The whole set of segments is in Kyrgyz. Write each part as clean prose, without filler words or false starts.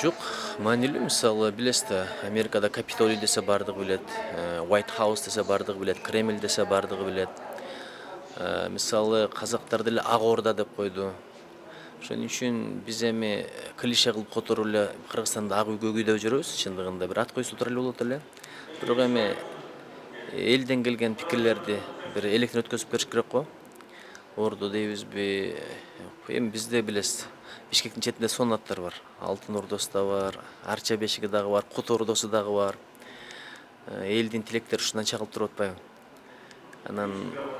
Жок, маанилүү мисалы билесиз да, Америкада Капитолий десе бардыгы билет, White House десе бардыгы билет, Кремль десе бардыгы билет. Мисалы казактар деле Ак Орда деп койду. Ошон үчүн биз эми клише кылып которуп эле Кыргызстанда ак үйгө күйдөп жүрөбүз, чындыгында бир ат койсо тура эле болот эле. Бирок эми элден келген пикирлерди бир электен өткөзүп бериш керек го. Орду дейбизби? Эми бизде билесиз, Бишкектин четинде сонаттар бар. Алтын Ордосу да бар, Арча бешиги дагы бар, Кут Ордосу дагы бар. Элдин тилектери ушундан чагылып туруп атпайбы? Анан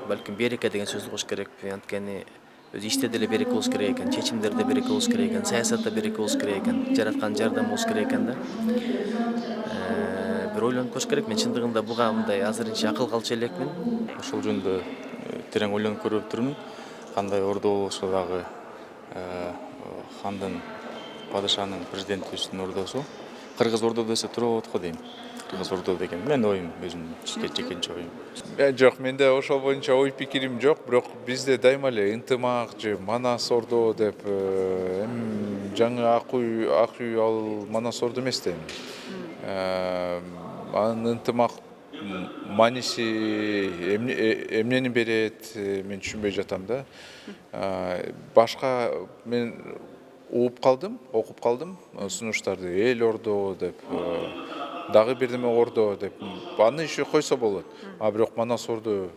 балким береке деген сөздү кош керекпи? Анткени өзү иште деле береке болуш керек экен, чечимдерде береке болуш керек экен, саясатта береке болуш керек экен, жараткан жардам болуш керек экен да. Бир ойлонуп көрүш керек. Мен чындыгында буга мындай азырынча акыл калчу элекмин. Ошол жөнүндө терең ойлонуп көрүп турмун. Кандай ордо болсо дагы хандын, падышанын, президентибиздин ордосу. Кыргыз ордо десе туура болот го дейм. Кыргыз ордо деген менин оюм, өзүмдүн жекенче оюм. Жок, менде ошол боюнча ой пикирим жок, бирок бизде дайыма эле ынтымак же Манас ордо деп эми жаңы ак үй ал Манас ордо эмес да эми. Анын ынтымак мааниси эмнени берет, мен түшүнбөй жатам да. Башка мен угуп калдым, окуп калдым сунуштарды, эл ордо деп, дагы бирдеме ордо деп. Аны еще койсо болот. А бирок Манас ордо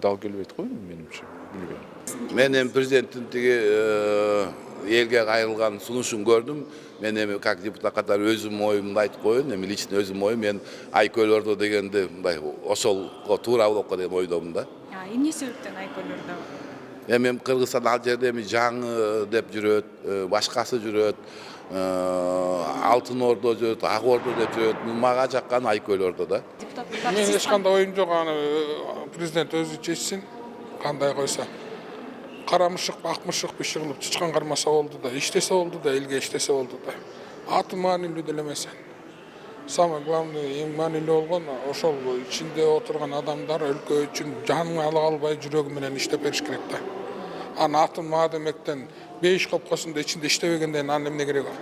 дал келбейт го менимче, билбейм. Мен эми президенттин тиги элге кайрылган сунушун көрдүм. Мен эми как депутат катары өзүмдүн оюмду айтып коеюн. Эми лично өзүмдүн оюм, мен Айкөл ордо дегенди мындай ошолго туура болот го деп ойдомун да. Эмне себептен Айкөл ордо? Эми Кыргызстан ал жерде эми жаңы деп жүрөт, башкасы жүрөт, Алтын Ордо жүрөт, Ак Ордо деп жүрөт. Мага жаккан Айкөл ордо да. Мен эч кандай оюм жок, аны президент өзү чечсин, кандай койсо. Кара мышык, ак мышык биши кылып чычкан кармаса болду да, иштесе болду да, элге иштесе болду да. Аты маанилүү деле эмес. Самое главное, эң маанилүү болгон ошол ичинде отурган адамдар өлкө үчүн жанын ала албай жүрөгү менен иштеп бериш керек да. Анын атын маа демектен бейиш кылып койсун да ичинде иштебегенден анын эмне кереги бар?